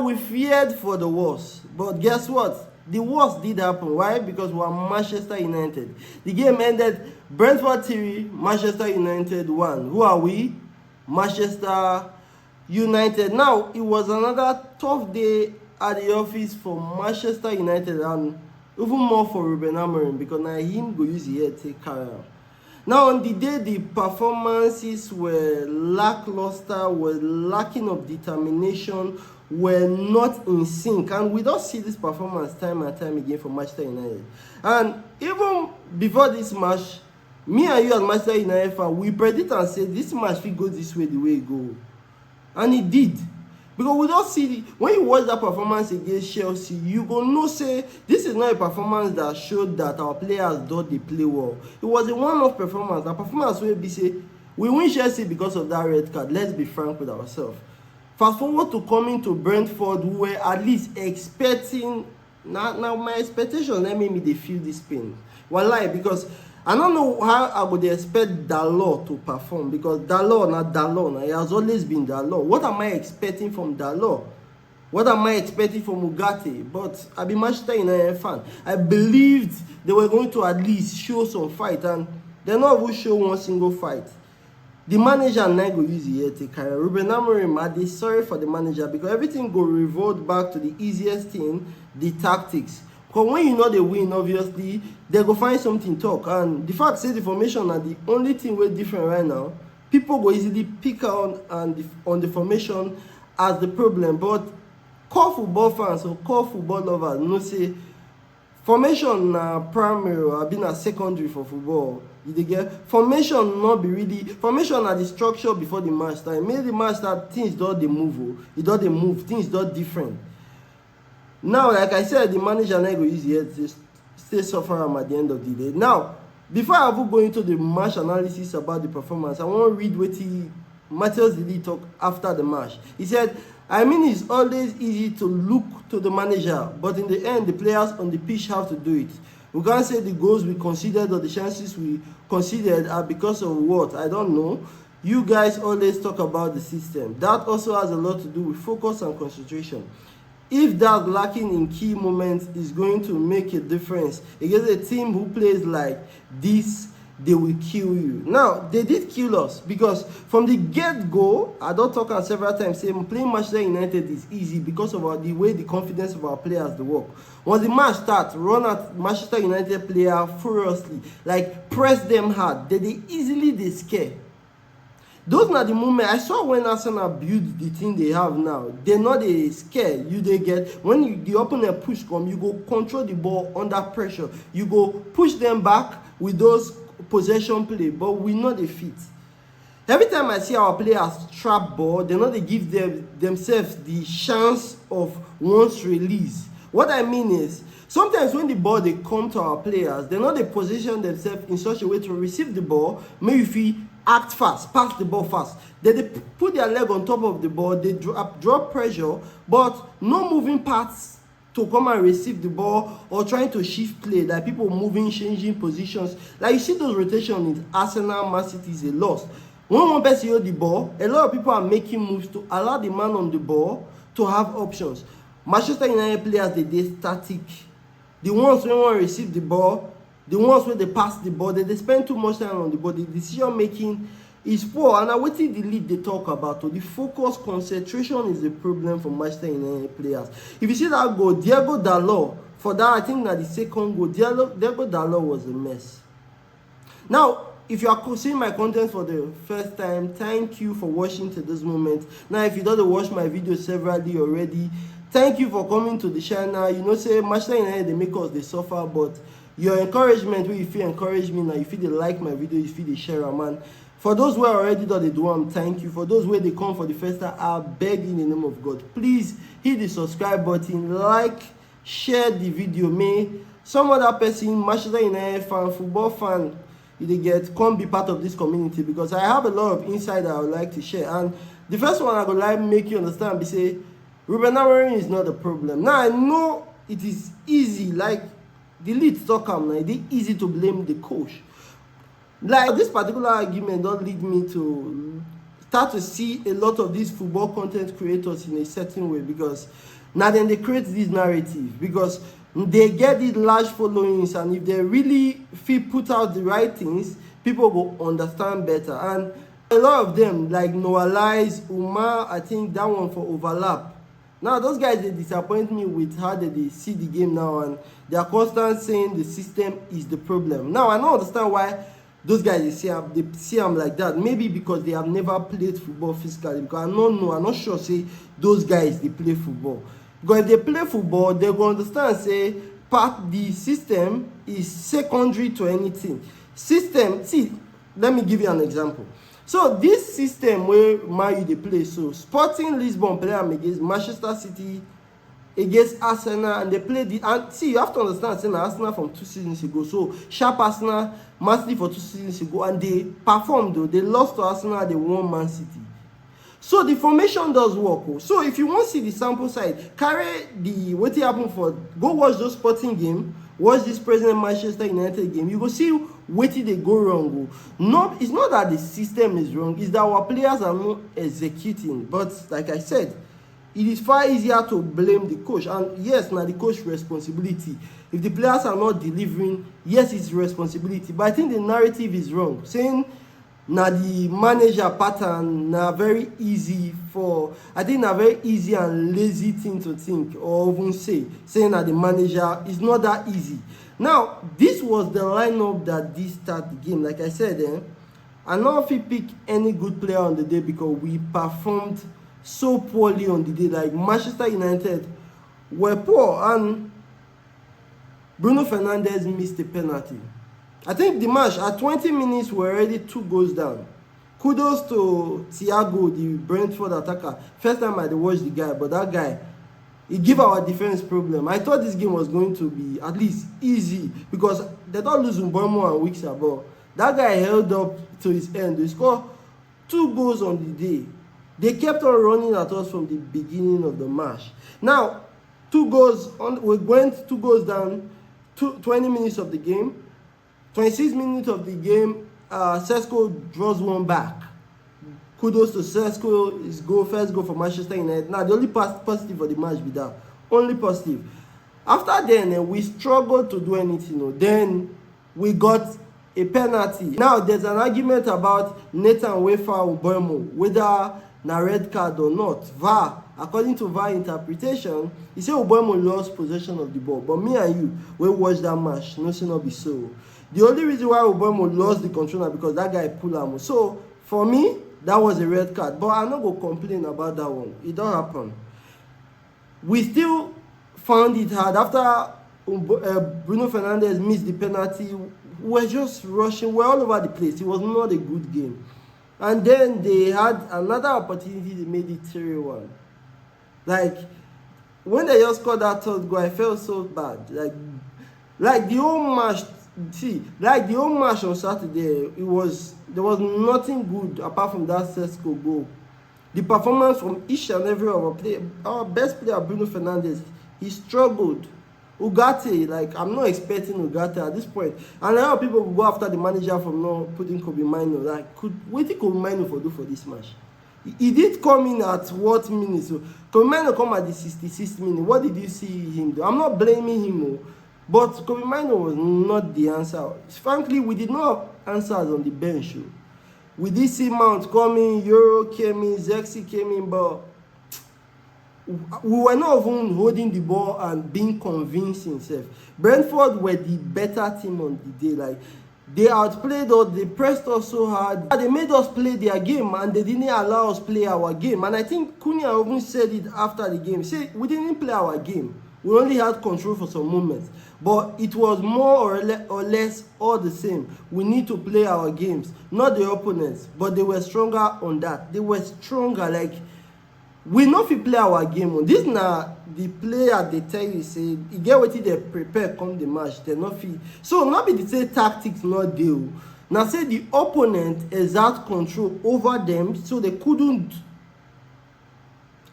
We feared for the worst, but guess what? The worst did happen. Why? Because we are Manchester United. The game ended Brentford 3, Manchester United 1. Who are we? Manchester United. Now, it was another tough day at the office for Manchester United and even more for Ruben Amorim, because now him go use the head take carry am. Now, on the day the performances were lackluster, were lacking of determination, were not in sync, and we don't see this performance time and time again for Manchester United. And even before this match, me and you as Manchester United fan, we predict and say this match will go this way, the way it go, and it did. Because we don't see when you watch that performance against Chelsea, you go know say this is not a performance that showed that our players don't they play well. It was a one-off performance. A performance where we say we win Chelsea because of that red card. Let's be frank with ourselves. Fast forward to coming to Brentford, we were at least expecting. Now my expectation let me they feel this pain. Why? Because I don't know how I would expect Dalot to perform, because Dalot, he has always been Dalot. What am I expecting from Dalot? What am I expecting from Ugarte? But I be Manchester United fan. I believed they were going to at least show some fight, and they're not even show one single fight. The manager now go use the head to carry. Ruben Amorim, I dey sorry for the manager, because everything go revert back to the easiest thing, the tactics. Because when you know they win, obviously, they go find something talk. And the fact say the formation are the only thing we're different right now, people go easily pick out on the formation as the problem. But core football fans or core football lovers know say formation na primary or been a secondary for football. You dey get formation not be really formation na the structure before the match start. Make the match start, things don't they move, things don't different. Now, like I said, the manager now go use the head to stay suffer at the end of the day. Now, before I even go into the match analysis about the performance, I want to read what Matthias Dili talk after the match. He said, I mean, it's always easy to look to the manager, but in the end, the players on the pitch have to do it. We can't say the goals we considered or the chances we considered are because of what? I don't know. You guys always talk about the system. That also has a lot to do with focus and concentration. If that lacking in key moments is going to make a difference against a team who plays like this, they will kill you. Now, they did kill us, because from the get-go, I don't talk on several times, saying playing Manchester United is easy because of the way the confidence of our players they work. Once the match starts, run at Manchester United player furiously, like press them hard, they easily scare. Those are the moment I saw when Arsenal build the thing they have now. They're not scared. They get when the opponent push come, you go control the ball under pressure. You go push them back with those possession play, but we know the fit. Every time I see our players trap ball, they know they give themselves the chance of once release. What I mean is, sometimes when the ball they come to our players, they know they position themselves in such a way to receive the ball, maybe if we act fast, pass the ball fast. Then they put their leg on top of the ball, they drop pressure, but no moving parts to come and receive the ball or trying to shift play, like people moving, changing positions. Like you see those rotations in Arsenal, Man City is a loss. When one person hold the ball, a lot of people are making moves to allow the man on the ball to have options. Manchester United players, they static. The ones when one receive the ball, the ones where they pass the ball, they spend too much time on the ball. The decision making is poor. And I waiting the lead they talk about. So the focus, concentration is the problem for Manchester United players. If you see that goal, Diego Dalot, for that, I think that the second goal, Diego Dalot was a mess. Now, if you are seeing my content for the first time, thank you for watching to this moment. Now, if you don't watch my videos severally already, thank you for coming to the channel. You know, say Manchester United, they make us they suffer, but your encouragement, where you feel encourage me now, you feel they like my video, you feel they share a man. For those who are already done they do, thank you. For those where they come for the first time, I beg in the name of God, please hit the subscribe button, like, share the video. May some other person, Manchester United fan, football fan, come be part of this community, because I have a lot of insight that I would like to share. And the first one I would like to make you understand, be say Ruben Amorim is not the problem. Now I know it is easy, like the lead talk now, it is easy to blame the coach. Like this particular argument don't lead me to start to see a lot of these football content creators in a certain way, because now then they create this narrative, because they get these large followings, and if they really put out the right things, people will understand better. And a lot of them, like Noah Lies, Umar, I think that one for Overlap. Now those guys, they disappoint me with how they see the game now, and they are constant saying the system is the problem. Now I don't understand why those guys they see them like that. Maybe because they have never played football physically. Because I'm not sure say those guys they play football. Because if they play football, they will understand say the system is secondary to anything. System, see, let me give you an example. So this system where Man U they play, so Sporting Lisbon play them against Manchester City, against Arsenal, and they play and see, you have to understand, saying Arsenal from 2 seasons ago, so sharp Arsenal, Man City for 2 seasons ago, and they performed though. They lost to Arsenal, they won Man City. So the formation does work. So if you want to see the sample side, carry the what happened for, go watch those Sporting game, watch this present Manchester United game, you go see what did they go wrong. No, it's not that the system is wrong, it's that our players are not executing. But like I said, it is far easier to blame the coach, and yes, now the coach responsibility. If the players are not delivering, yes, it's responsibility. But I think the narrative is wrong, saying now the manager pattern now very easy for, I think now very easy and lazy thing to think or even saying that the manager is not that easy. Now this was the lineup that did start the game. Like I said, I know if you pick any good player on the day, because we performed so poorly on the day. Like Manchester United were poor, and Bruno Fernandes missed a penalty. I think the match at 20 minutes were already 2 goals down. Kudos to Thiago, the Brentford attacker. First time I watched the guy, but that guy, he gave our defense problem. I thought this game was going to be at least easy, because they don't lose Mbeumo and weeks ago. That guy held up to his end. They scored 2 goals on the day. They kept on running at us from the beginning of the match. Now, 2 goals we went 2 goals down. 20 minutes of the game. 26 minutes of the game, Sesko draws one back. Kudos to Sesko, his first goal for Manchester United. Now, the only positive for the match be that. Only positive. After then, we struggled to do anything. Then, we got a penalty. Now, there's an argument about Nathan Wefa Mbeumo, whether na red card or not. VAR, according to VAR interpretation, he said Mbeumo lost possession of the ball. But me and you, we watched that match, no say not be so. The only reason why Mbeumo lost the controller because that guy pulled him. So for me, that was a red card. But I'm not going to complain about that one. It don't happen. We still found it hard. After Bruno Fernandes missed the penalty, we were just rushing. We were all over the place. It was not a good game. And then they had another opportunity. They made it 3-1. Like, when they just scored that third goal, I felt so bad. Like the whole match. See, like the whole match on Saturday, there was nothing good apart from that Sesko goal. The performance from each and every of our best player, Bruno Fernandes, he struggled. Ugarte, like, I'm not expecting Ugarte at this point. And a lot of people will go after the manager for not putting Kobe Mino. Like, what did Kobe Mino do for this match? He did come in at what minute? So Kobe Mino come at the 66th minute. What did you see him do? I'm not blaming him, but Kobe Mino was not the answer. Frankly, we did not have answers on the bench. We did see Mount coming, Euro came in, Zexi came in, but we were not even holding the ball and being convincing. Brentford were the better team on the day. Like, they outplayed us, they pressed us so hard. They made us play their game, and they didn't allow us play our game. And I think Cunha even said it after the game. Say, we didn't play our game. We only had control for some moments. But it was more or less all the same. We need to play our games, not the opponents. But they were stronger on that. They were stronger. Like, we know if we play our game. This now the player they tell you say you get what they prepare come the match. They not feel. So not be the say tactics not deal. Now say the opponent exert control over them, so they couldn't.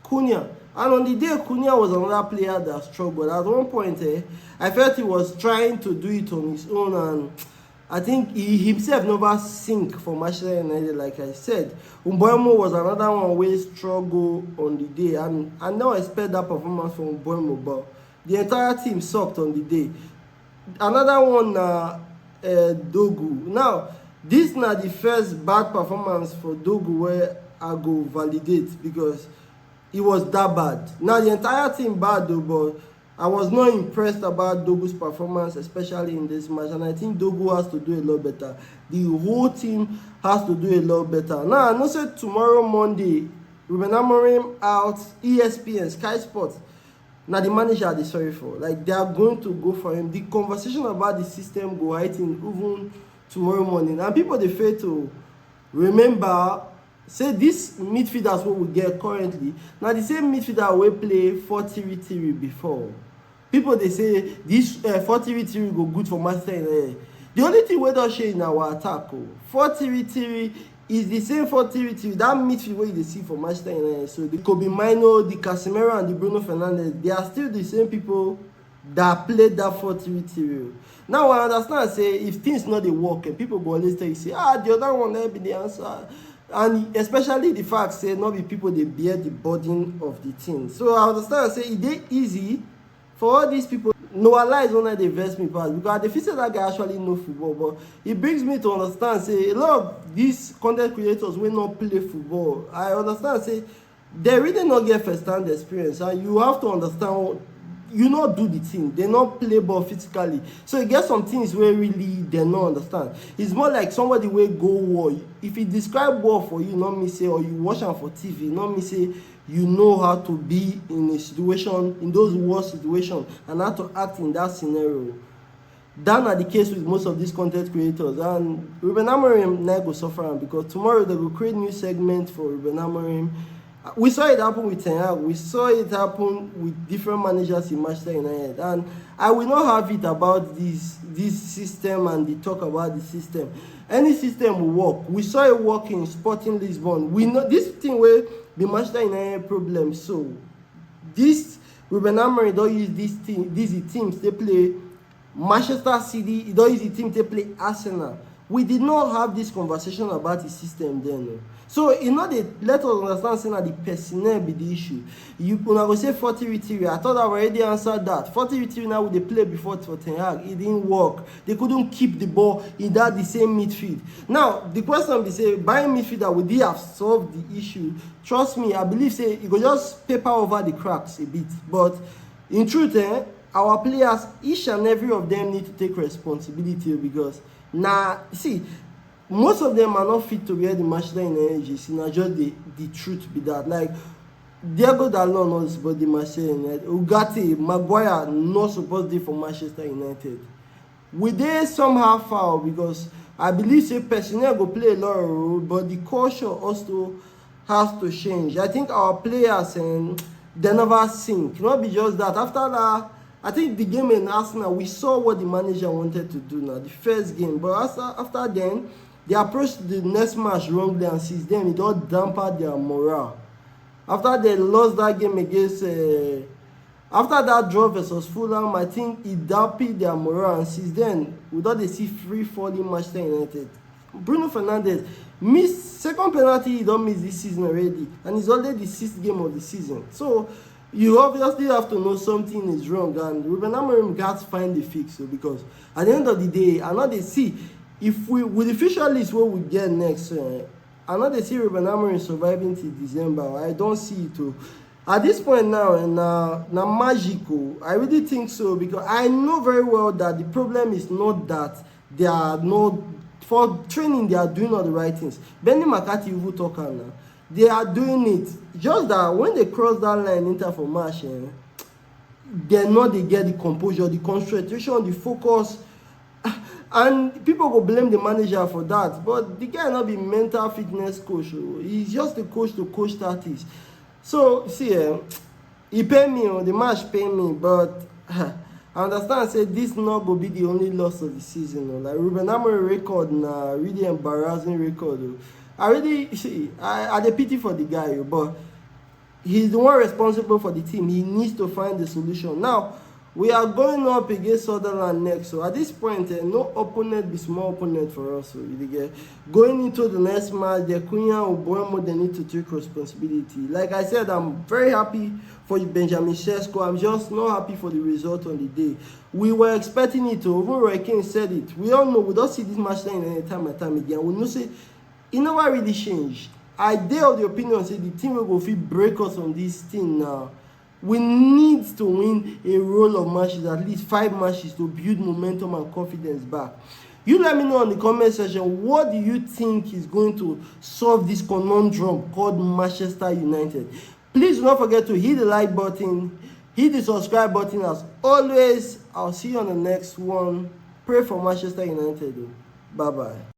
Cunha. And on the day, Cunha was another player that struggled. At one point, I felt he was trying to do it on his own, and I think he himself never sink for Manchester United, like I said. Mbeumo was another one where struggle on the day, and I don't expect that performance from Mbeumo, but the entire team sucked on the day. Another one, Dogu. Now, this is not the first bad performance for Dogu where I go validate, because it was that bad. Now, the entire team bad though, but I was not impressed about Dogu's performance, especially in this match, and I think Dogu has to do a lot better. The whole team has to do a lot better. Now, I know say tomorrow, Monday, Ruben Amorim out, ESPN, Sky Sports. Now, the manager are sorry for. Like, they are going to go for him. The conversation about the system go right in even tomorrow morning. And people, they fail to remember, say this midfielders what we get currently. Now, the same midfielder will play 4-3-3 before. People, they say this 4-3-3 go good for Manchester United. The only thing we don't share in our attack, 4-3-3 is the same 4-3-3. That midfield where you see for Manchester United. So the Kobe Mino, the Casemiro, and the Bruno Fernandes, they are still the same people that played that 4-3-3. Now I understand, say if things not they work, and people go always tell you, say, the other one there be the answer. And especially the fact, say, not be people they bear the burden of the team. So I understand, say it dey easy for all these people. No lies on that they vex me pass, because the feel that guy actually know football, but it brings me to understand, say a lot of these content creators will not play football. I understand, say they really not get first-hand experience, and you have to understand, you not do the thing, they not play ball physically. So you get some things where really they not understand. It's more like somebody will go war. If he describe war for you, not me say, or you watch him for TV, not me say you know how to be in a situation, in those war situations, and how to act in that scenario. That's not the case with most of these content creators. And Ruben Amorim now go suffer, because tomorrow they will create new segments for Ruben Amorim. We saw it happen with Ten Hag. We saw it happen with different managers in Manchester United. And I will not have it about this system and the talk about the system. Any system will work. We saw it work in Sporting Lisbon. We know this thing where the Manchester United problem. So this Ruben Amorim don't use these teams they play Manchester City. He don't use the team they play Arsenal. We did not have this conversation about the system then. So, they let us understand, saying that the personnel be the issue. You go say 4-3-3. I thought I already answered that. 4-3-3 now, they play before for Ten Hag. It didn't work. They couldn't keep the ball in the same midfield. Now, the question be say, buying midfielder, would they have solved the issue? Trust me, I believe, say, it could just paper over the cracks a bit. But, in truth, our players, each and every of them need to take responsibility, because, see, most of them are not fit to wear the Manchester United jersey. Now, just the truth be that. Like, Diego Dalot knows about the Manchester United. Ugarte, Maguire not supposed to be for Manchester United. We they somehow foul, because I believe say personnel go play a lot of role, but the culture also has to change. I think our players they never sink. Not be just that. After that, I think the game in Arsenal, we saw what the manager wanted to do now, the first game. But after then, they approached the next match wrongly, and since then it all dampened their morale. After they lost that game against, after that draw versus Fulham, I think it dampened their morale, and since then, we don't see free falling Manchester United. Bruno Fernandes missed second penalty, he don't miss this season already, and it's already the 6th game of the season. So you obviously have to know something is wrong, and Ruben Amorim got to find the fix. So because at the end of the day, I know they see. If we, with the official list what we get next, I know they see Ruben Amorim surviving till December. I don't see it too. At this point now, now magical, I really think so, because I know very well that the problem is not that they are not, for training, they are doing all the right things. Benny McCarthy will talk now. They are doing it. Just that when they cross that line into for match, they get the composure, the concentration, the focus. And people go blame the manager for that, but the guy not be mental fitness coach. He's just a coach to coach tactics. So see, he pay me, the match pay me, but I understand. Say this not go be the only loss of the season. Like Ruben Amorim record, really embarrassing record. I really see. I the pity for the guy, but he's the one responsible for the team. He needs to find the solution now. We are going up against Sunderland next. So at this point, no opponent be small opponent for us. So going into the next match, the Cunha or Bournemouth, they need to take responsibility. Like I said, I'm very happy for Benjamin Sesko. I'm just not happy for the result on the day. We were expecting it to. Even Roy Keane said it. We all know we don't see this match any time and time again. We know say it never really changed. I dare of the opinion say the team will go fit break us on this thing now. We need to win a roll of matches, at least 5 matches, to build momentum and confidence back. You let me know in the comment section, what do you think is going to solve this conundrum called Manchester United? Please do not forget to hit the like button, hit the subscribe button as always. I'll see you on the next one. Pray for Manchester United. Bye-bye.